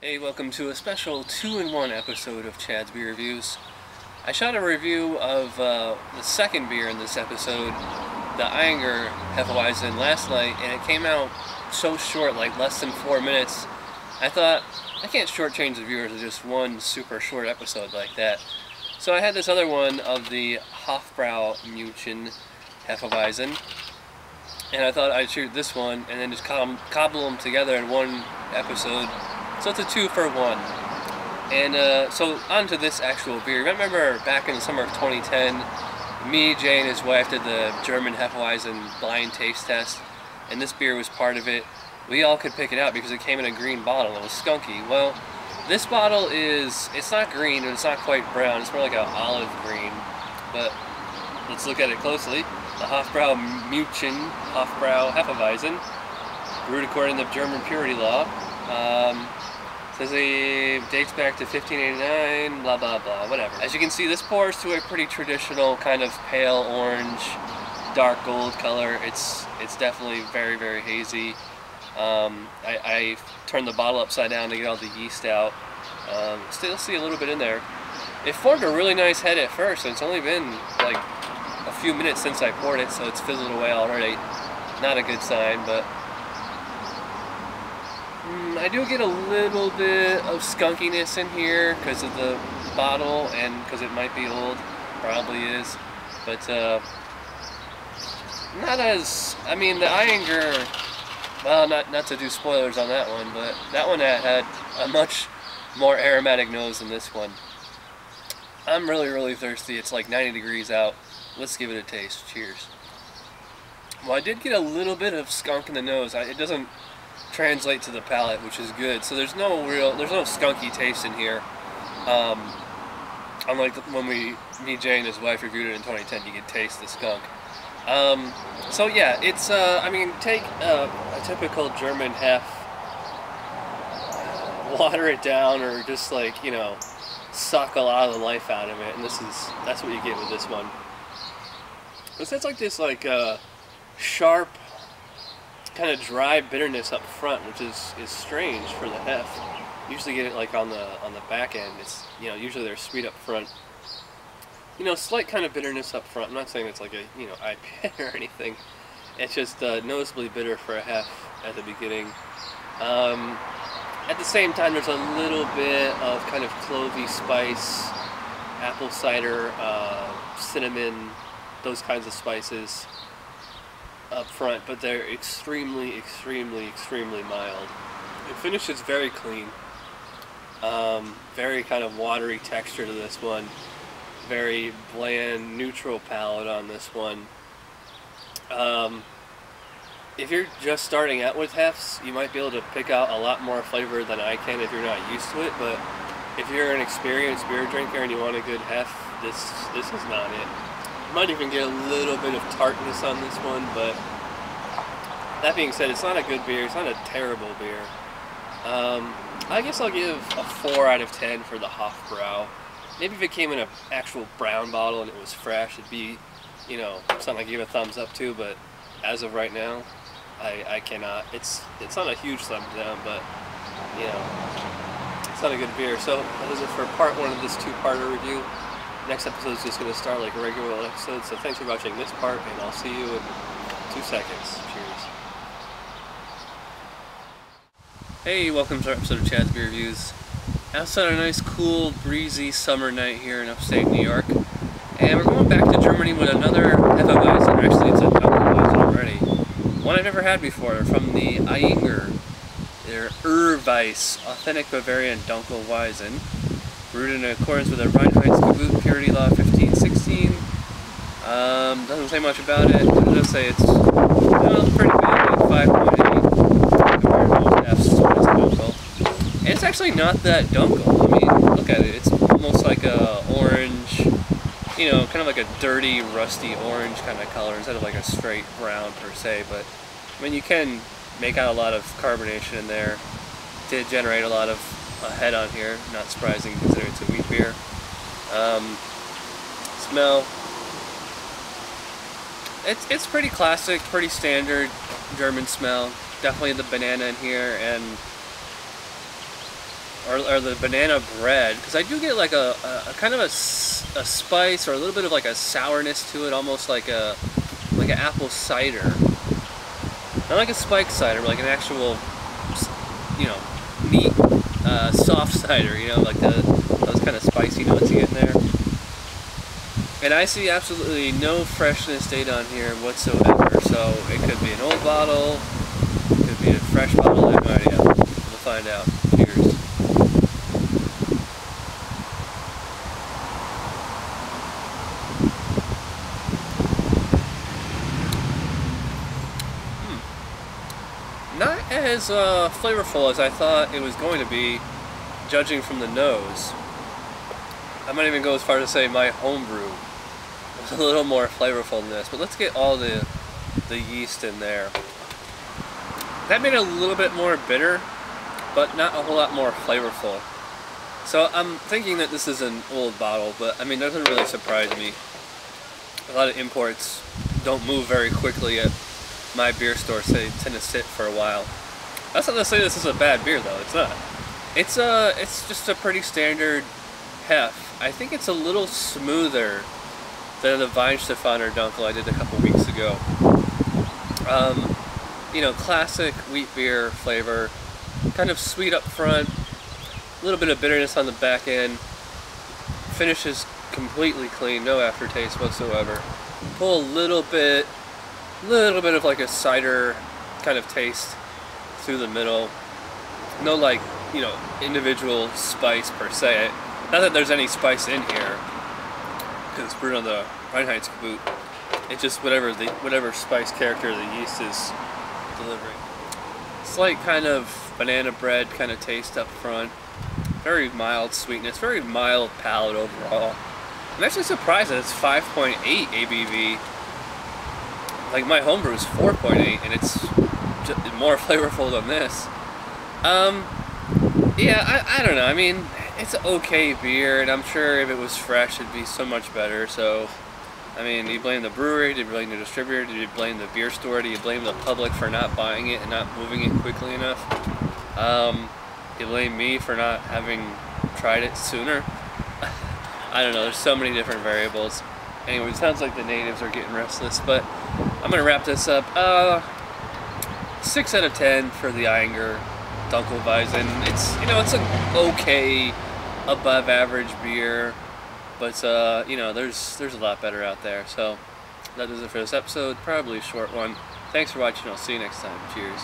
Hey, welcome to a special 2-in-1 episode of Chad's Beer Reviews. I shot a review of the second beer in this episode, the Ayinger Hefe Weizen, last night, and it came out so short, like less than 4 minutes. I thought, I can't shortchange the viewers with just one super short episode like that. So I had this other one of the Hofbräu München Hefe Weizen, and I thought I'd shoot this one and then just cobble them together in one episode. So it's a 2-for-1. And so on to this actual beer. Remember back in the summer of 2010, me, Jay, and his wife did the German Hefe Weizen blind taste test, and this beer was part of it. We all could pick it out because it came in a green bottle. It was skunky. Well, this bottle it's not green and it's not quite brown. It's more like an olive green. But let's look at it closely. The Hofbräu München Hofbräu Hefe Weizen, brewed according to the German purity law. Says it dates back to 1589, blah blah blah, whatever. As you can see, this pours to a pretty traditional kind of pale orange, dark gold color. It's definitely very, very hazy. I turned the bottle upside down to get all the yeast out. Still see a little bit in there. It formed a really nice head at first, and it's only been like a few minutes since I poured it, so it's fizzled away already. Not a good sign, but I do get a little bit of skunkiness in here because of the bottle and because it might be old, probably is, but not as, I mean, the Ayinger, well, not to do spoilers on that one, but that one had a much more aromatic nose than this one. I'm really, really thirsty. It's like 90 degrees out. Let's give it a taste. Cheers. Well, I did get a little bit of skunk in the nose. It doesn't translate to the palate, which is good. So there's no skunky taste in here. Unlike when me, Jay, and his wife reviewed it in 2010, you could taste the skunk. So yeah, it's I mean, take a typical German Hef, water it down, or just like, you know, suck a lot of the life out of it, and that's what you get with this one. It's like this sharp, kind of dry bitterness up front, which is strange for the Hef. Usually get it like on the back end. It's, you know, usually they're sweet up front. You know, slight kind of bitterness up front. I'm not saying it's like a, you know, IPA or anything. It's just noticeably bitter for a Hef at the beginning. At the same time, there's a little bit of kind of clovey spice, apple cider, cinnamon, those kinds of spices up front, but they're extremely, extremely, extremely mild. The finish is very clean. Very kind of watery texture to this one. Very bland, neutral palate on this one. If you're just starting out with Hefs, you might be able to pick out a lot more flavor than I can if you're not used to it, but if you're an experienced beer drinker and you want a good Hef, this is not it. You might even get a little bit of tartness on this one, but that being said, it's not a good beer. It's not a terrible beer. I guess I'll give a 4 out of 10 for the Hofbräu. Maybe if it came in an actual brown bottle and it was fresh, it'd be, you know, something I give a thumbs up to, but as of right now, I cannot. It's not a huge thumbs down, but, you know, it's not a good beer. So that is it for part 1 of this 2-parter review. Next episode is just going to start like a regular episode, so thanks for watching this part, and I'll see you in 2 seconds. Cheers. Hey, welcome to our episode of Chad's Beer Reviews. Outside a nice, cool, breezy summer night here in upstate New York, and we're going back to Germany with another Hefe Weizen. Actually, it's a Untitled Weizen already. One I've never had before, from the Ayinger Ur-Weisse, authentic Bavarian Dunkel Weizen, brewed in accordance with the Reinheitsgebot Purity Law 1516. Doesn't say much about it, but it does say it's, well, pretty big, like 5.8 compared to most F's, so it's Dunkel. And it's actually not that Dunkel. I mean, look at it. It's almost like a orange, you know, kind of like a dirty, rusty orange kind of color instead of like a straight brown per se. But I mean, you can make out a lot of carbonation in there. It did generate a lot of head on here. Not surprising considering it's a wheat beer. Smell. It's pretty classic, pretty standard German smell. Definitely the banana in here, and or the banana bread, because I do get like a kind of a spice or a little bit of like a sourness to it, almost like an apple cider. Not like a spiked cider, but like an actual, you know, neat, soft cider, you know, like those kind of spicy notes you get in there. And I see absolutely no freshness date on here whatsoever, so it could be an old bottle, it could be a fresh bottle, I have no idea. We'll find out. Cheers. Not as flavorful as I thought it was going to be, judging from the nose. I might even go as far as to say my homebrew was a little more flavorful than this, but let's get all the yeast in there. That made it a little bit more bitter, but not a whole lot more flavorful. So I'm thinking that this is an old bottle, but I mean, that doesn't really surprise me. A lot of imports don't move very quickly at my beer store, so they tend to sit for a while. That's not to say this is a bad beer though, it's not. It's just a pretty standard hef. I think it's a little smoother than the Weizenstephaner Dunkel I did a couple weeks ago. You know, classic wheat beer flavor, kind of sweet up front, a little bit of bitterness on the back end, finishes completely clean, no aftertaste whatsoever. Pull a little bit of like a cider kind of taste through the middle. No like, you know, individual spice per se. Not that there's any spice in here, because it's brewed on the Reinheitsgebot. It's just whatever spice character the yeast is delivering. Slight kind of banana bread kind of taste up front. Very mild sweetness, very mild palate overall. I'm actually surprised that it's 5.8 ABV. Like my homebrew is 4.8, and it's just more flavorful than this. Yeah, I don't know. I mean, it's an okay beer, and I'm sure if it was fresh, it'd be so much better. So, I mean, do you blame the brewery? Do you blame the distributor? Do you blame the beer store? Do you blame the public for not buying it and not moving it quickly enough? Do you blame me for not having tried it sooner? I don't know. There's so many different variables. Anyway, it sounds like the natives are getting restless, but I'm gonna wrap this up. 6 out of 10 for the Ayinger Ur-Weisse. It's, you know, it's an okay, above average beer, but you know, there's a lot better out there. So that does it for this episode. Probably a short one. Thanks for watching. I'll see you next time. Cheers.